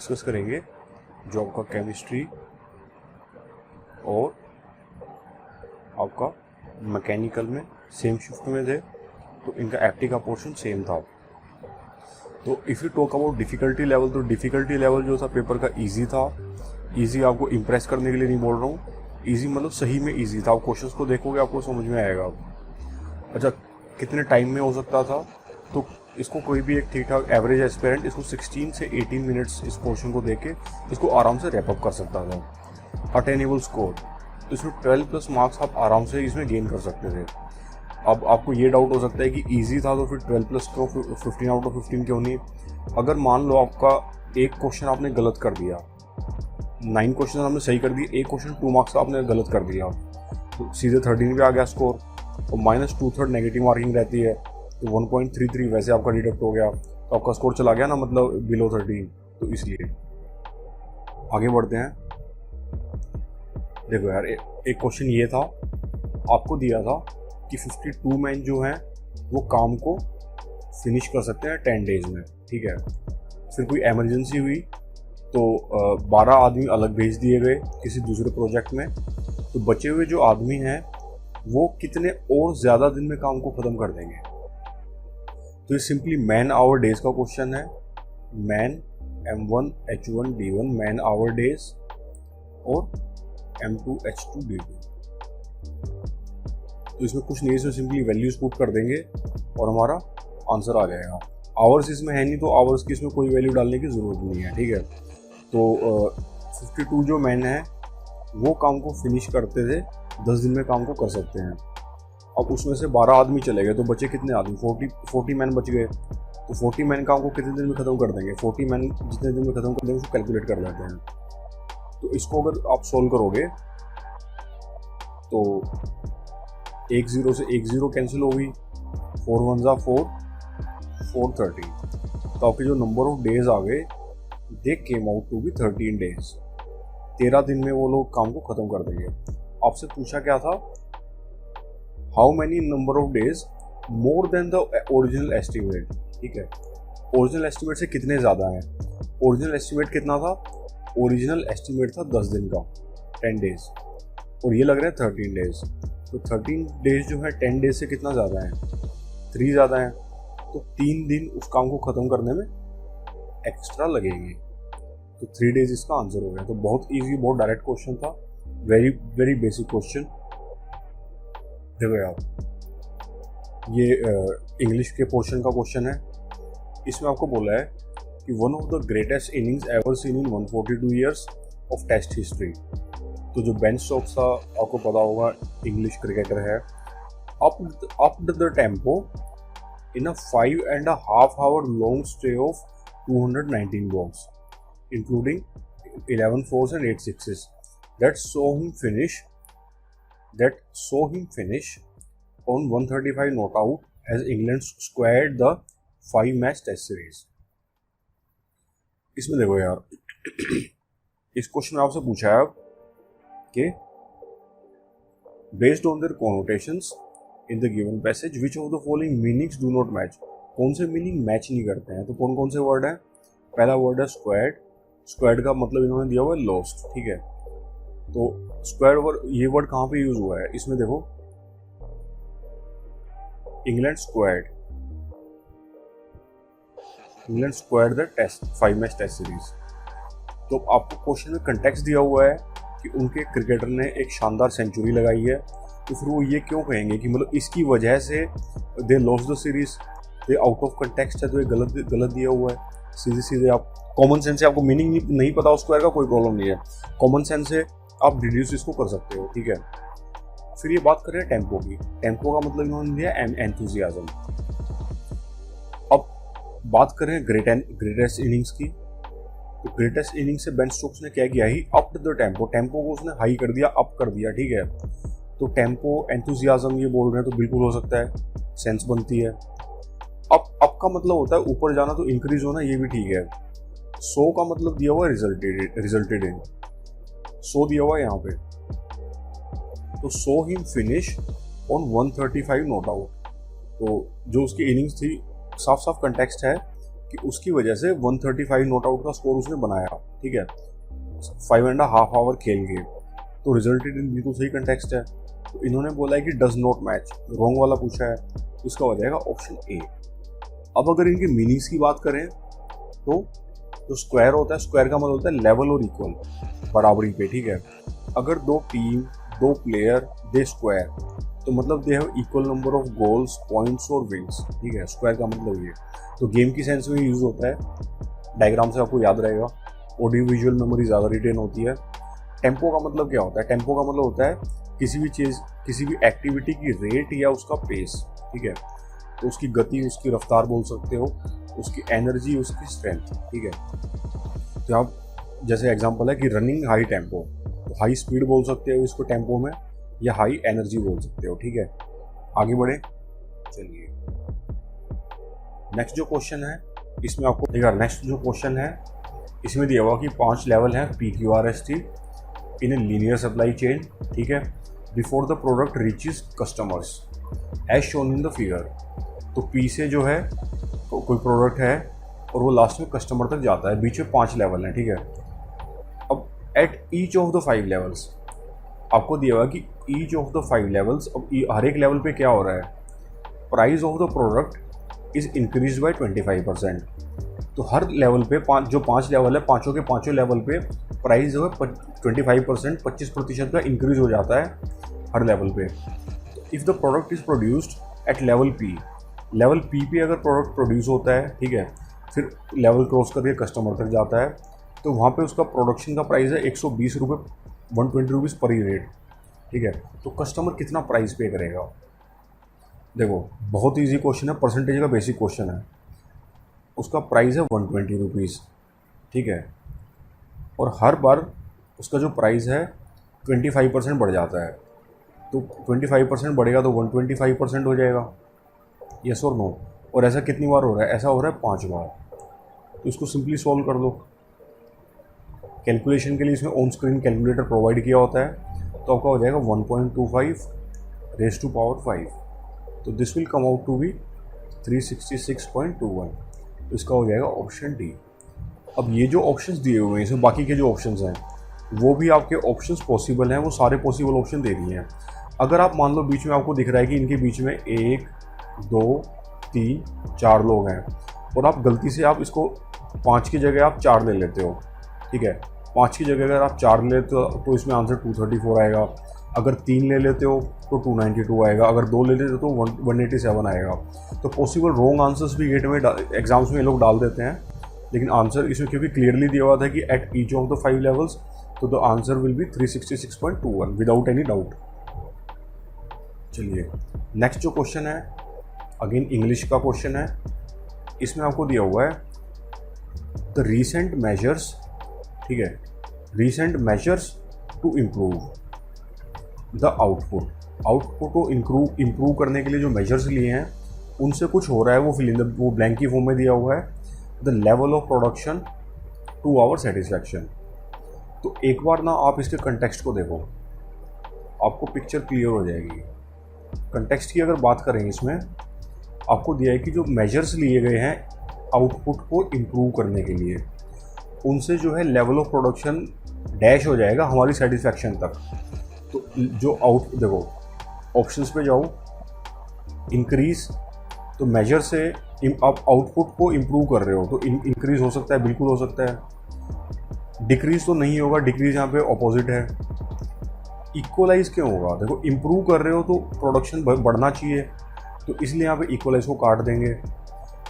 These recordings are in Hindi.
डिस्कस करेंगे जो आपका केमिस्ट्री और आपका मैकेनिकल में सेम शिफ्ट में थे, तो इनका एप्टी का पोर्शन सेम था। तो if you talk about difficulty level, तो डिफ़िकल्टी लेवल जो था पेपर का इजी था। इजी आपको इम्प्रेस करने के लिए नहीं बोल रहा हूँ, इजी मतलब सही में इजी था। आप क्वेश्चंस को देखोगे आपको समझ में आएगा। अच्छा, कितने टाइम में हो सकता था, तो इसको कोई भी एक ठीक ठाक एवरेज एस्पिरेंट इसको 16 से 18 मिनट्स इस पोर्शन को देके इसको आराम से रैप अप कर सकता था। अटेनेबल स्कोर, इसमें 12+ मार्क्स आप आराम से इसमें गेन कर सकते थे। अब आपको ये डाउट हो सकता है कि इजी था तो फिर 12+ क्यों, 15 आउट ऑफ 15 क्यों नहीं। अगर मान लो आपका एक क्वेश्चन आपने गलत कर दिया, 9 क्वेश्चन आपने सही कर दिए, एक क्वेश्चन 2 मार्क्स का आपने गलत कर दिया, तो सीधे 13 पे आ गया स्कोर, और -2/3 नेगेटिव मार्किंग रहती है, तो 1.33 वैसे आपका डिडक्ट हो गया, तो आपका स्कोर चला गया ना, मतलब बिलो 13। तो इसलिए आगे बढ़ते हैं। देखो यार, एक क्वेश्चन ये था, आपको दिया था कि 52 मैन जो हैं वो काम को फिनिश कर सकते हैं 10 डेज में, ठीक है। फिर कोई एमरजेंसी हुई तो 12 आदमी अलग भेज दिए गए किसी दूसरे प्रोजेक्ट में, तो बचे हुए जो आदमी हैं वो कितने और ज़्यादा दिन में काम को ख़त्म कर देंगे। तो ये सिंपली मैन आवर डेज का क्वेश्चन है। Man M1 H1 D1 man hour days और M2 H2 D2। तो इसमें कुछ नहीं, इसमें सिंपली वैल्यूज पुट कर देंगे और हमारा आंसर आ जाएगा। आवर्स इसमें है नहीं, तो आवर्स की इसमें कोई वैल्यू डालने की ज़रूरत नहीं है, ठीक है। तो 52 जो मैन है वो काम को फिनिश करते थे 10 दिन में काम को कर सकते हैं। अब उसमें से 12 आदमी चले गए, तो बचे कितने आदमी, 40 मैन बच गए। तो 40 मैन काम को कितने दिन में ख़त्म कर देंगे, 40 मैन जितने दिन में ख़त्म कर देंगे उसको कैलकुलेट कर लेते हैं। तो इसको अगर आप सोल्व करोगे तो 1 0 से 1 0 कैंसिल होगी, 4 1 जा 4, 430। तो आपके जो नंबर ऑफ डेज आ गए, they came out to be 13 days. 13 दिन में वो लोग काम को ख़त्म कर देंगे। आपसे पूछा क्या था, how many number of days more than the original estimate, ठीक है। ओरिजिनल एस्टिमेट से कितने ज़्यादा हैं। ओरिजिनल एस्टिमेट कितना था, ओरिजिनल एस्टिमेट था 10 दिन का, 10 डेज, और ये लग रहा है 13 डेज। तो 13 डेज जो है 10 डेज से कितना ज़्यादा है, 3 ज़्यादा है। तो 3 दिन उस काम को ख़त्म करने में एक्स्ट्रा लगेंगे, तो 3 डेज इसका आंसर हो गया। तो बहुत इजी, बहुत डायरेक्ट क्वेश्चन था, वेरी वेरी बेसिक क्वेश्चन। देखो यार, ये इंग्लिश के पोर्शन का क्वेश्चन है। इसमें आपको बोला है कि one of the greatest innings ever seen in 142 years of test history. तो जो बेन स्टोक्स था, आपको पता होगा, इंग्लिश क्रिकेटर है। Up the tempo in a 5.5 hour long stay of 219 balls, including 11 fours and 8 sixes. That saw him finish on 135 not out as England squared the 5-match test series. इसमें देखो यार, इस क्वेश्चन में आपसे पूछा है कि based on their connotations in the given passage, which of the following meanings do not match? कौन से मीनिंग मैच नहीं करते हैं। तो कौन कौन से वर्ड हैं। पहला वर्ड है स्क्वायर्ड। स्क्वायर्ड का मतलब इन्होंने दिया हुआ है लॉस्ट, ठीक है। तो स्क्वायर्ड वर्ड, ये वर्ड कहाँ पे यूज हुआ है, इसमें देखो, England squared the test 5-match test series. तो आपको क्वेश्चन में कंटेक्स्ट दिया हुआ है कि उनके क्रिकेटर ने एक शानदार सेंचुरी लगाई है, तो फिर वो ये क्यों कहेंगे कि मतलब इसकी वजह से दे लॉस्ट द सीरीज। ये आउट ऑफ कंटेक्स्ट है, तो ये गलत दिया हुआ है। सीधे सीधे आप कॉमन सेंस से, आपको मीनिंग नहीं पता उस स्क्वायर का, कोई प्रॉब्लम नहीं है, कॉमन सेंस से आप डिड्यूस इसको कर सकते हो, ठीक है। फिर ये बात करें टेम्पो की। टेम्पो का मतलब इन्होंने दिया एंथुजियाज्म। अब बात करें ग्रेटेस्ट इनिंग्स की। तो ग्रेटेस्ट इनिंग्स से बेन स्टोक्स ने क्या किया, ही अप द टेम्पो को उसने हाई कर दिया, अप कर दिया, ठीक है। तो टेम्पो एंथुजियाज्म ये बोल रहे हैं, तो बिल्कुल हो सकता है, सेंस बनती है। अप का मतलब होता है ऊपर जाना, तो इंक्रीज होना, ये भी ठीक है। सो का मतलब दिया हुआ है रिजल्टेड इन, सो दिया हुआ है यहाँ पे। तो so him finish on 135 not out. तो जो उसकी इनिंग्स थी, साफ साफ कंटेक्स्ट है कि उसकी वजह से 135 नॉट आउट का स्कोर उसने बनाया। ठीक है, 5.5 आवर खेल गए, तो रिजल्टेड इन बिल्कुल सही कंटेक्स्ट है। तो इन्होंने बोला है कि डज नॉट मैच, रॉन्ग वाला पूछा है, तो इसका हो जाएगा ऑप्शन ए। अब अगर इनके मीनिंग्स की बात करें तो जो स्क्वायर होता है, स्क्वायर का मतलब होता है लेवल और इक्वल, बराबरी पे, ठीक है। अगर दो टीम, दो प्लेयर, दे स्क्वायर, तो मतलब they have equal number of goals, points और विंस, ठीक है। स्क्वायर का मतलब ये, तो गेम की सेंस में यूज होता है। डायग्राम से आपको याद रहेगा, ऑडियो विजुअल मेमोरी ज़्यादा रिटेन होती है। टेम्पो का मतलब क्या होता है? टेम्पो का मतलब होता है किसी भी चीज़, किसी भी एक्टिविटी की रेट या उसका पेस, ठीक है। तो उसकी गति, उसकी रफ्तार बोल सकते हो, उसकी एनर्जी, उसकी स्ट्रेंथ, ठीक है। तो आप जैसे एग्जांपल है कि रनिंग हाई टेम्पो, तो हाई स्पीड बोल सकते हो इसको टेम्पो में, या हाई एनर्जी बोल सकते हो, ठीक है। आगे बढ़े, चलिए नेक्स्ट जो क्वेश्चन है इसमें आपको देखा, नेक्स्ट जो क्वेश्चन है इसमें दिया हुआ कि 5 लेवल है PQRST in a linear supply chain, ठीक है, before the product reaches customers as shown in the figure. तो P से जो है कोई प्रोडक्ट है और वो लास्ट में कस्टमर तक जाता है, बीच में 5 लेवल हैं, ठीक है। अब eight each of the 5 levels आपको दिया हुआ कि ईच ऑफ द 5 लेवल्स, अब हर एक लेवल पे क्या हो रहा है, price of the product is increase by 25%। तो हर लेवल पे जो 5 लेवल है, पाँचों के पाँचों लेवल पे प्राइस जो है 25%, 25% का इंक्रीज हो जाता है हर लेवल पे। If the product is produced at level P, level P पे अगर प्रोडक्ट प्रोड्यूस होता है, ठीक है, फिर लेवल क्रॉस करके कस्टमर तक जाता है, तो वहाँ पे उसका प्रोडक्शन का प्राइस है 120 रुपये, 120 रुपीज़ पर यूनिट, ठीक है। तो कस्टमर कितना प्राइस पे करेगा? देखो बहुत ईजी क्वेश्चन है, परसेंटेज का बेसिक क्वेश्चन है। उसका प्राइस है 120 रुपीज़, ठीक है, और हर बार उसका जो प्राइस है 25% बढ़ जाता है। तो 25% बढ़ेगा तो 125% हो जाएगा, यस और नो। और ऐसा कितनी बार हो रहा है? ऐसा हो रहा है 5 बार। तो इसको सिंपली सॉल्व कर दो। कैलकुलेशन के लिए इसमें ऑन स्क्रीन कैलकुलेटर प्रोवाइड किया होता है, तो आपका हो जाएगा 1.25 रेज़ टू पावर 5, तो this will come out to be 366.21। तो इसका हो जाएगा ऑप्शन डी। अब ये जो ऑप्शंस दिए हुए हैं इसमें, बाकी के जो ऑप्शंस हैं वो भी आपके ऑप्शंस पॉसिबल हैं, वो सारे पॉसिबल ऑप्शन दे दिए हैं। अगर आप मान लो बीच में आपको दिख रहा है कि इनके बीच में 1 2 3 4 लोग हैं, और आप गलती से आप इसको 5 की जगह आप 4 ले लेते हो, ठीक है। 5 की जगह अगर आप 4 ले लेते हो तो इसमें आंसर 234 आएगा। अगर 3 ले लेते हो तो 292 आएगा। अगर 2 ले लेते हो तो 187 आएगा। तो पॉसिबल रॉन्ग आंसर्स भी गेट में एग्जाम्स में ये लोग डाल देते हैं, लेकिन आंसर इसमें क्योंकि क्लियरली दिया हुआ था कि at each of the 5 levels, तो the answer will be 366.21 without any doubt. चलिए नेक्स्ट जो क्वेश्चन है, अगेन इंग्लिश का क्वेश्चन है। इसमें आपको दिया हुआ है द रीसेंट मेजर्स, ठीक है, recent measures to improve the output. Output को इम्प्रूव करने के लिए जो मेजर्स लिए हैं उनसे कुछ हो रहा है, वो फिल इन द, वो ब्लैंक की फॉर्म में दिया हुआ है। The level of production to our satisfaction. तो एक बार ना आप इसके कंटेक्स्ट को देखो, आपको पिक्चर क्लियर हो जाएगी। कंटेक्स्ट की अगर बात करें, इसमें आपको दिया है कि जो मेजर्स लिए गए हैं आउटपुट को इम्प्रूव करने के लिए, उनसे जो है लेवल ऑफ प्रोडक्शन डैश हो जाएगा हमारी सेटिस्फैक्शन तक। तो जो देखो ऑप्शंस पे जाओ, इंक्रीज, तो मेजर से आप आउटपुट को इम्प्रूव कर रहे हो, तो इंक्रीज हो सकता है, बिल्कुल हो सकता है। डिक्रीज तो नहीं होगा, डिक्रीज यहाँ पे ऑपोजिट है। इक्वलाइज क्यों होगा? देखो इम्प्रूव कर रहे हो तो प्रोडक्शन बढ़ना चाहिए, तो इसलिए यहाँ पे इक्वलाइज को काट देंगे।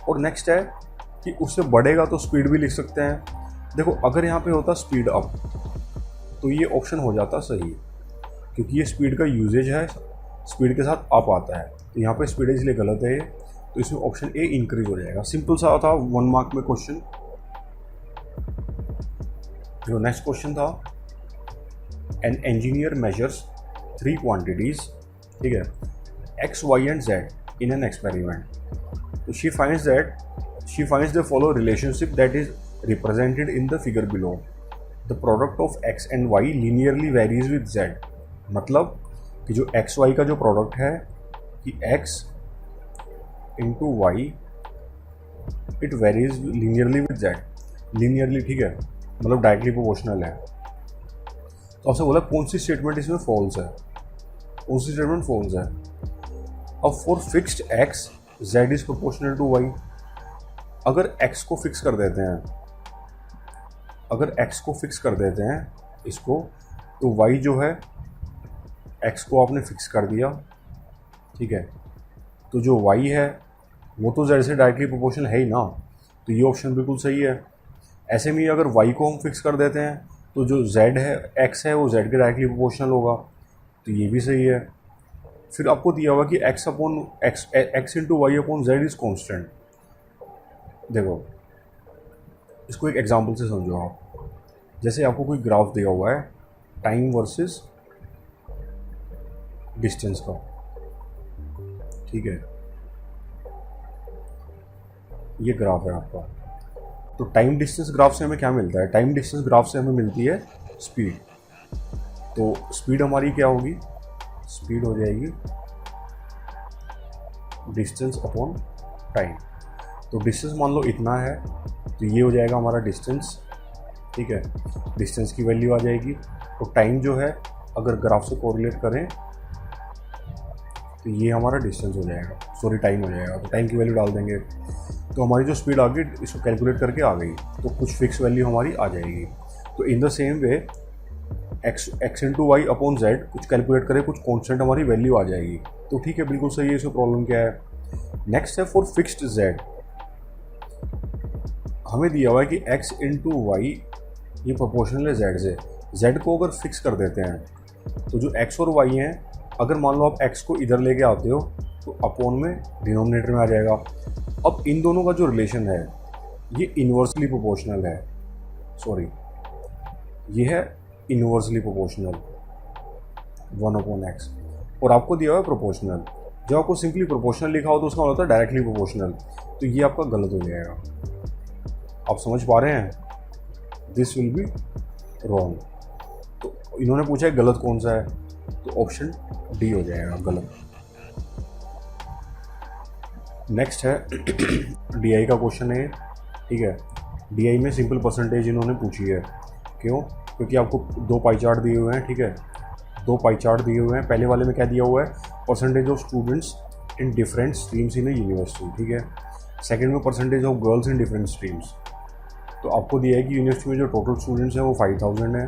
और नेक्स्ट है कि उससे बढ़ेगा तो स्पीड भी लिख सकते हैं। देखो अगर यहाँ पे होता स्पीड अप, तो ये ऑप्शन हो जाता सही, क्योंकि ये स्पीड का यूजेज है, स्पीड के साथ अप आता है, तो यहाँ पे स्पीड इसलिए गलत है ये। तो इसमें ऑप्शन ए इंक्रीज हो जाएगा। सिंपल सा था 1 मार्क में क्वेश्चन। जो नेक्स्ट क्वेश्चन था, एन इंजीनियर मेजर्स 3 क्वांटिटीज, ठीक है, X Y and Z in an experiment. तो she finds the follow relationship that is represented in the figure below. The product of X and Y linearly varies with Z. मतलब कि जो एक्स वाई का जो प्रोडक्ट है कि x into why it varies linearly with Z. Linearly, ठीक है, मतलब डायरेक्टली प्रोपोर्शनल है। तो आपसे बोला कौन सी स्टेटमेंट इसमें फॉल्स है, कौन सी स्टेटमेंट फॉल्स है। अब for fixed X Z is proportional to Y, अगर एक्स को फिक्स कर देते हैं, अगर एक्स को फिक्स कर देते हैं इसको, तो वाई जो है, एक्स को आपने फिक्स कर दिया, ठीक है, तो जो वाई है वो तो जेड से डायरेक्टली प्रोपोर्शनल है ही ना, तो ये ऑप्शन बिल्कुल सही है। ऐसे में अगर वाई को हम फिक्स कर देते हैं तो जो जेड है, एक्स है, वो जेड के डायरेक्टली प्रोपोर्शनल होगा, तो ये भी सही है। फिर आपको दिया हुआ कि X upon X into Y upon Z is constant. देखो इसको एक एग्जांपल से समझो आप। जैसे आपको कोई ग्राफ दिया हुआ है टाइम वर्सेस डिस्टेंस का, ठीक है, ये ग्राफ है आपका। तो टाइम डिस्टेंस ग्राफ से हमें क्या मिलता है, टाइम डिस्टेंस ग्राफ से हमें मिलती है स्पीड। तो स्पीड हमारी क्या होगी, स्पीड हो जाएगी डिस्टेंस अपॉन टाइम। तो डिस्टेंस मान लो इतना है, तो ये हो जाएगा हमारा डिस्टेंस, ठीक है, डिस्टेंस की वैल्यू आ जाएगी। तो टाइम जो है अगर ग्राफ से कोरिलेट करें तो ये हमारा डिस्टेंस हो जाएगा, सॉरी टाइम हो जाएगा। तो टाइम की वैल्यू डाल देंगे तो हमारी जो स्पीड आ गई इसको कैलकुलेट करके आ गई, तो कुछ फिक्स वैल्यू हमारी आ जाएगी। तो in the same way X into Y upon Z कुछ कैलकुलेट करें, कुछ कॉन्स्टेंट हमारी वैल्यू आ जाएगी। तो ठीक है, बिल्कुल सही है, इसमें प्रॉब्लम क्या है। नेक्स्ट है फॉर फिक्स्ड जेड, हमें दिया हुआ है कि एक्स इंटू वाई ये प्रोपोर्शनल है जेड से। जेड को अगर फिक्स कर देते हैं तो जो एक्स और वाई हैं, अगर मान लो आप एक्स को इधर लेके आते हो तो अपॉन में डिनोमिनेटर में आ जाएगा। अब इन दोनों का जो रिलेशन है ये इन्वर्सली प्रोपोर्शनल है, सॉरी ये है इन्वर्सली प्रोपोर्शनल 1 अपॉन एक्स, और आपको दिया हुआ है प्रोपोर्शनल। जब आपको सिंपली प्रोपोर्शनल लिखा हो तो उसका मतलब होता है डायरेक्टली प्रोपोर्शनल, तो ये आपका गलत हो जाएगा। आप समझ पा रहे हैं, दिस विल बी रॉन्ग। तो इन्होंने पूछा है गलत कौन सा है, तो ऑप्शन डी हो जाएगा गलत। नेक्स्ट है डीआई का क्वेश्चन है, ठीक है। डीआई में सिंपल परसेंटेज इन्होंने पूछी है, क्यों, क्योंकि आपको 2 पाई चार्ट दिए हुए हैं, ठीक है, 2 पाई चार्ट दिए हुए हैं। पहले वाले में क्या दिया हुआ है, percentage of students in different streams in A university, ठीक है। सेकंड में percentage of girls in different streams. तो आपको दिया है कि यूनिवर्सिटी में जो टोटल स्टूडेंट्स हैं वो 5000 हैं,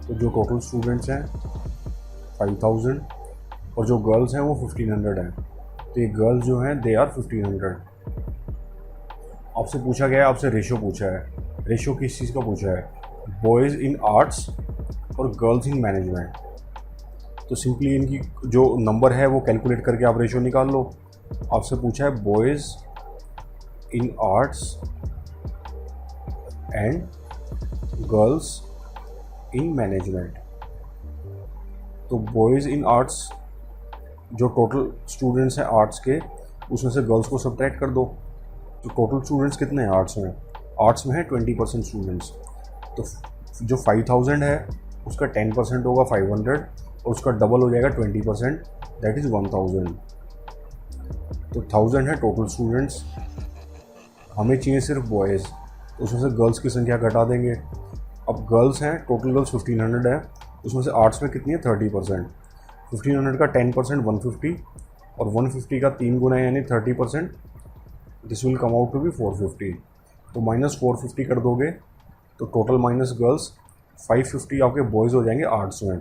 तो जो टोटल स्टूडेंट्स हैं 5000 और जो गर्ल्स हैं वो 1500 हैं। तो ये गर्ल्स जो हैं दे आर 1500। आपसे पूछा गया है, आपसे रेशो पूछा है। रेशो किस चीज़ का पूछा है, बॉयज़ इन आर्ट्स और गर्ल्स इन मैनेजमेंट। तो सिंपली इनकी जो नंबर है वो कैलकुलेट करके आप रेशो निकाल लो। आपसे पूछा है boys in arts and girls in management. तो बॉयज़ इन आर्ट्स जो टोटल स्टूडेंट्स हैं आर्ट्स के, उसमें से गर्ल्स को सब्ट्रैक्ट कर दो। तो टोटल स्टूडेंट्स कितने हैं आर्ट्स में, आर्ट्स में है 20% स्टूडेंट्स। तो जो 5000 है उसका 10% होगा 500 और उसका डबल हो जाएगा 20%, दैट इज़ 1000। तो 1000 है टोटल स्टूडेंट्स, हमें चाहिए सिर्फ बॉयज़, उसमें से गर्ल्स की संख्या घटा देंगे। अब गर्ल्स हैं, टोटल गर्ल्स 1500 है, उसमें से आर्ट्स में कितनी है 30%। 1500 का 10% 150 और 150 का 3 गुना यानी 30%, this will come out to be 450। तो माइनस 450 कर दोगे तो टोटल माइनस गर्ल्स 550 आपके बॉयज़ हो जाएंगे आर्ट्स में।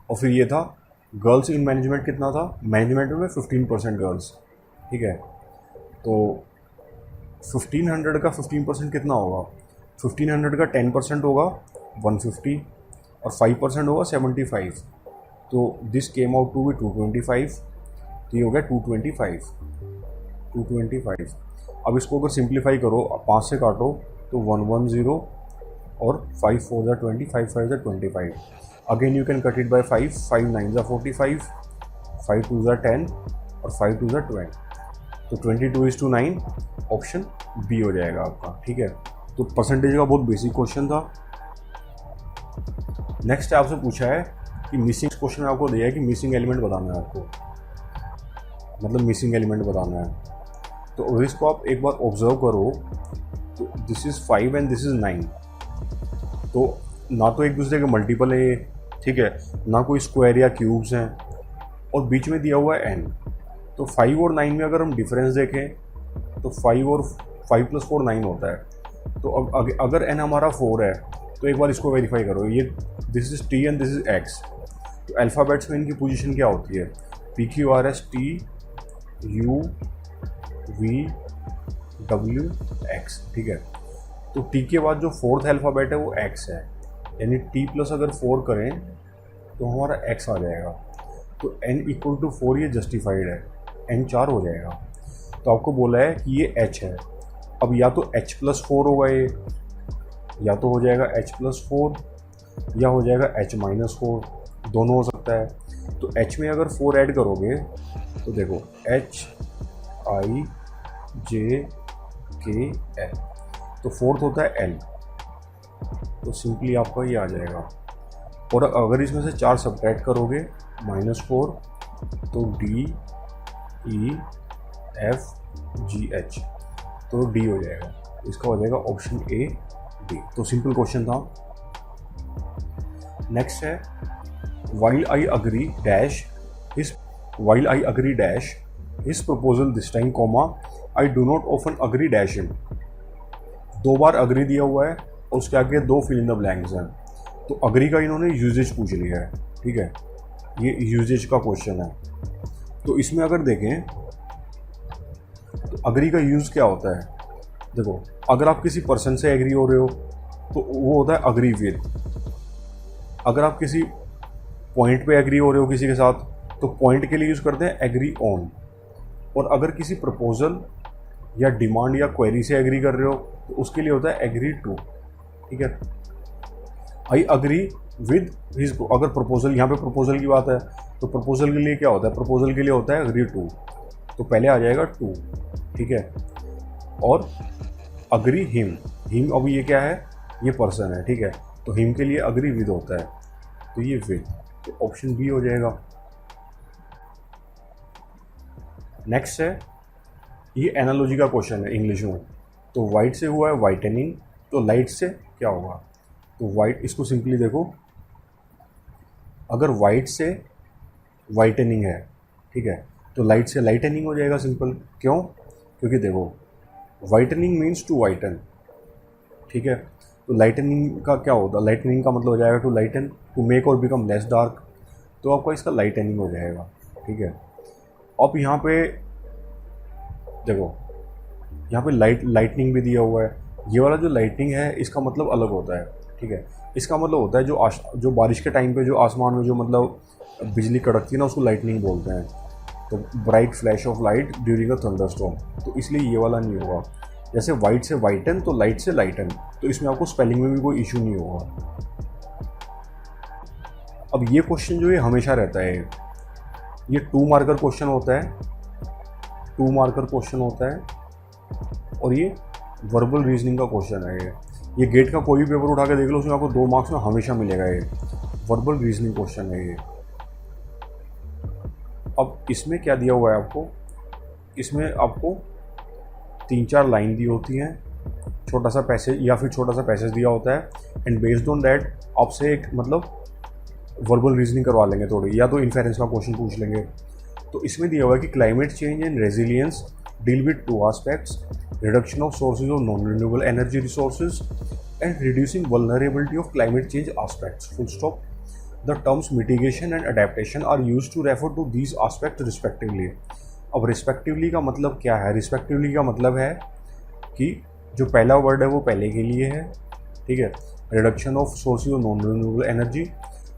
और फिर ये था गर्ल्स इन मैनेजमेंट कितना था, मैनेजमेंट में 15% गर्ल्स, ठीक है। तो 1500 का 15% कितना होगा, 1500 का 10% होगा 150 और 5% होगा 75। तो this came out to be 225। तो ये हो गया 225। अब इसको अगर सिंप्लीफाई करो, 5 से काटो तो 110 और 5 4 ज़ा 20, 5 5 ज़ा 25। Again you can cut it by 5, 5 9 ज़ा 45, 5 2 ज़ा 10 और 5 2 ज़ा 20। तो 22:9 ऑप्शन बी हो जाएगा आपका, ठीक है। तो परसेंटेज का बहुत बेसिक क्वेश्चन था। नेक्स्ट आपसे पूछा है कि मिसिंग, क्वेश्चन में आपको दिया है कि मिसिंग एलिमेंट बताना है आपको, मतलब मिसिंग एलिमेंट बताना है। तो इसको आप एक बार ऑब्जर्व करो, तो this is 5 and this is 9, तो ना तो एक दूसरे के मल्टीपल है ये, ठीक है, ना कोई स्क्वायर या क्यूब्स हैं, और बीच में दिया हुआ है n। तो 5 और 9 में अगर हम डिफरेंस देखें तो 5 और 5 प्लस 4 9 होता है। तो अब अगर n हमारा 4 है तो एक बार इसको वेरीफाई करो, ये this is t and this is x। तो अल्फ़ाबेट्स में इनकी पोजीशन क्या होती है, PQRS T U V W X, ठीक है। तो T के बाद जो फोर्थ अल्फ़ाबेट है वो X है, यानी T प्लस अगर 4 करें तो हमारा X आ जाएगा। तो n इक्वल टू 4 ये जस्टिफाइड है, n 4 हो जाएगा। तो आपको बोला है कि ये h है। अब या तो h प्लस 4 होगा ये, या तो हो जाएगा h प्लस 4 या हो जाएगा h माइनस 4, दोनों हो सकता है। तो h में अगर 4 ऐड करोगे तो देखो H I J K L, तो फोर्थ होता है L, तो सिंपली आपका ये आ जाएगा। और अगर इसमें से 4 सब्ट्रैक्ट करोगे -4, तो D E F G H, तो D हो जाएगा। इसका हो जाएगा ऑप्शन A D। तो सिंपल क्वेश्चन था। नेक्स्ट है while I agree dash his proposal this time, I do not often agree dash him। 2 bar agree दिया हुआ है और उसके आगे 2 फिल इन द ब्लैंक्स हैं। तो अग्री का इन्होंने यूजेज पूछ लिया है, ठीक है, ये यूजेज का क्वेश्चन है। तो इसमें अगर देखें तो अग्री का यूज़ क्या होता है, देखो अगर आप किसी पर्सन से एग्री हो रहे हो तो वो होता है अग्री विद। अगर आप किसी पॉइंट पे एग्री हो रहे हो किसी के साथ तो पॉइंट के लिए यूज़ करते हैं एग्री ऑन। और अगर किसी प्रपोजल या डिमांड या क्वेरी से एग्री कर रहे हो तो उसके लिए होता है एग्री टू, ठीक है। आई अग्री विद हिज, अगर प्रपोजल, यहाँ पे प्रपोजल की बात है तो प्रपोजल के लिए क्या होता है, प्रपोजल के लिए होता है एग्री टू, तो पहले आ जाएगा टू, ठीक है। और अग्री हिम, हिम अब ये क्या है, ये पर्सन है, ठीक है, तो हिम के लिए अग्री विद होता है, तो ये विद, तो ऑप्शन बी हो जाएगा। नेक्स्ट है, ये एनालॉजी का क्वेश्चन है इंग्लिश में। तो वाइट से हुआ है वाइटनिंग, तो लाइट से क्या होगा, तो वाइट, इसको सिंपली देखो, अगर वाइट से वाइटनिंग है, ठीक है, तो लाइट से लाइटनिंग हो जाएगा सिंपल। क्यों, क्योंकि देखो वाइटनिंग मीन्स टू वाइटन, ठीक है। तो लाइटनिंग का क्या होता है, लाइटनिंग का मतलब हो जाएगा टू लाइटन, टू मेक और बिकम लेस डार्क, तो आपका इसका लाइटनिंग हो जाएगा, ठीक है। अब यहाँ पे देखो, यहाँ पे लाइटनिंग भी दिया हुआ है। ये वाला जो लाइटनिंग है इसका मतलब अलग होता है, ठीक है। इसका मतलब होता है जो बारिश के टाइम पे जो आसमान में जो मतलब बिजली कड़कती है ना, उसको लाइटनिंग बोलते हैं। तो bright flash of light during a thunderstorm, तो इसलिए ये वाला नहीं होगा। जैसे वाइट से वाइटन, तो लाइट से लाइटन, तो इसमें आपको स्पेलिंग में भी कोई इशू नहीं होगा। अब ये क्वेश्चन जो है हमेशा रहता है, ये 2 मार्कर क्वेश्चन होता है, 2 मार्कर क्वेश्चन होता है, और ये वर्बल रीजनिंग का क्वेश्चन है। ये गेट का कोई भी पेपर उठा के देख लो, उसमें आपको 2 मार्क्स में हमेशा मिलेगा। ये वर्बल रीजनिंग क्वेश्चन है ये। अब इसमें क्या दिया हुआ है आपको, इसमें आपको 3-4 लाइन दी होती हैं, छोटा सा पैसेज या फिर छोटा सा पैसेज दिया होता है, एंड बेस्ड ऑन दैट आपसे एक मतलब वर्बल रीजनिंग करवा लेंगे थोड़ी, या तो इन्फेरेंस का क्वेश्चन पूछ लेंगे। तो इसमें दिया हुआ है कि climate change and resilience deal with 2 aspects, reduction of sources of non renewable energy resources and reducing vulnerability of climate change aspects, full stop. The terms mitigation and adaptation are used to refer to these aspect respectively. अब रिस्पेक्टिवली का मतलब क्या है, रिस्पेक्टिवली का मतलब है कि जो पहला वर्ड है वो पहले के लिए है, ठीक है, reduction of sources of non renewable energy,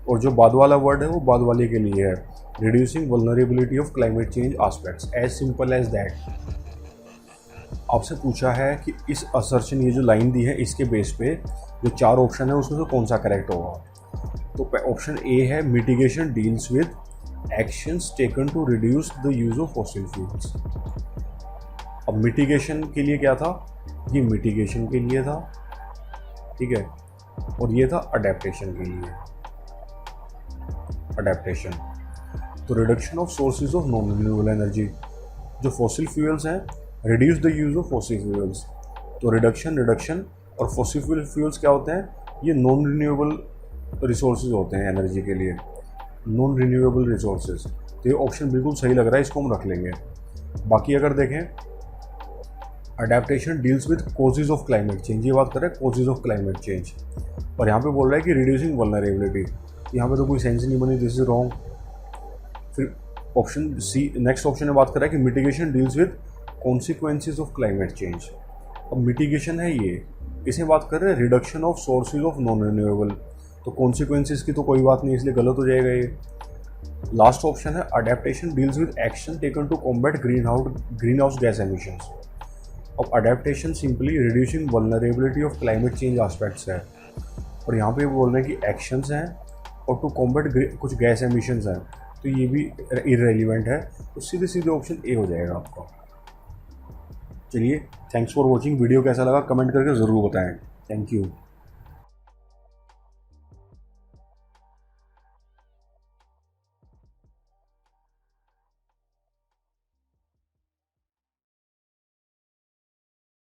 और जो बाद वाला वर्ड है वो बाद वाले के लिए है, reducing vulnerability of climate change aspects. As simple as that. आपसे पूछा है कि इस असर्शन, ये जो लाइन दी है इसके बेस पे जो 4 ऑप्शन है उसमें से कौन सा करेक्ट होगा। तो ऑप्शन ए है mitigation deals with actions taken to reduce the use of fossil fuels. अब मिटिगेशन के लिए क्या था, ये मिटिगेशन के लिए था, ठीक है, और ये था अडेप्टेशन के लिए, अडेप्टेशन। तो reduction of sources of non renewable energy, जो फॉसिल फ्यूल्स हैं, reduce the use of fossil fuels. तो रिडक्शन और फॉसिल फ्यूल्स क्या होते हैं, ये नॉन रिन्यूएबल रिसोर्सेज होते हैं एनर्जी के लिए, नॉन रिन्यूएबल रिसोर्सेज। तो ये ऑप्शन बिल्कुल सही लग रहा है, इसको हम रख लेंगे। बाकी अगर देखें, adaptation deals with causes of climate change, ये बात कर रहा है कॉजेज ऑफ क्लाइमेट चेंज, और यहाँ पे बोल रहा है कि रिड्यूसिंग वल्नरेबिलिटी। यहाँ पे तो कोई सेंस नहीं बनी, दिस इज रॉन्ग। फिर ऑप्शन सी, नेक्स्ट ऑप्शन में बात कर रहा है कि mitigation deals with consequences of climate change. अब मिटिगेशन है ये, इसमें बात कर रहे हैं reduction of sources of non renewable, तो कॉन्सिक्वेंसेज की तो कोई बात नहीं, इसलिए गलत हो जाएगा ये। लास्ट ऑप्शन है adaptation deals with action taken to combat green house gas emissions. अब adaptation simply reducing vulnerability of climate change aspects है, और यहाँ पे बोल रहे हैं कि एक्शंस हैं और टू कॉम्बैट कुछ गैस एमिशंस हैं, तो ये भी इररेलेवेंट है, तो सीधे सीधे ऑप्शन ए हो जाएगा आपका। चलिए, थैंक्स फॉर वॉचिंग। वीडियो कैसा लगा कमेंट करके ज़रूर बताएं। Thank you.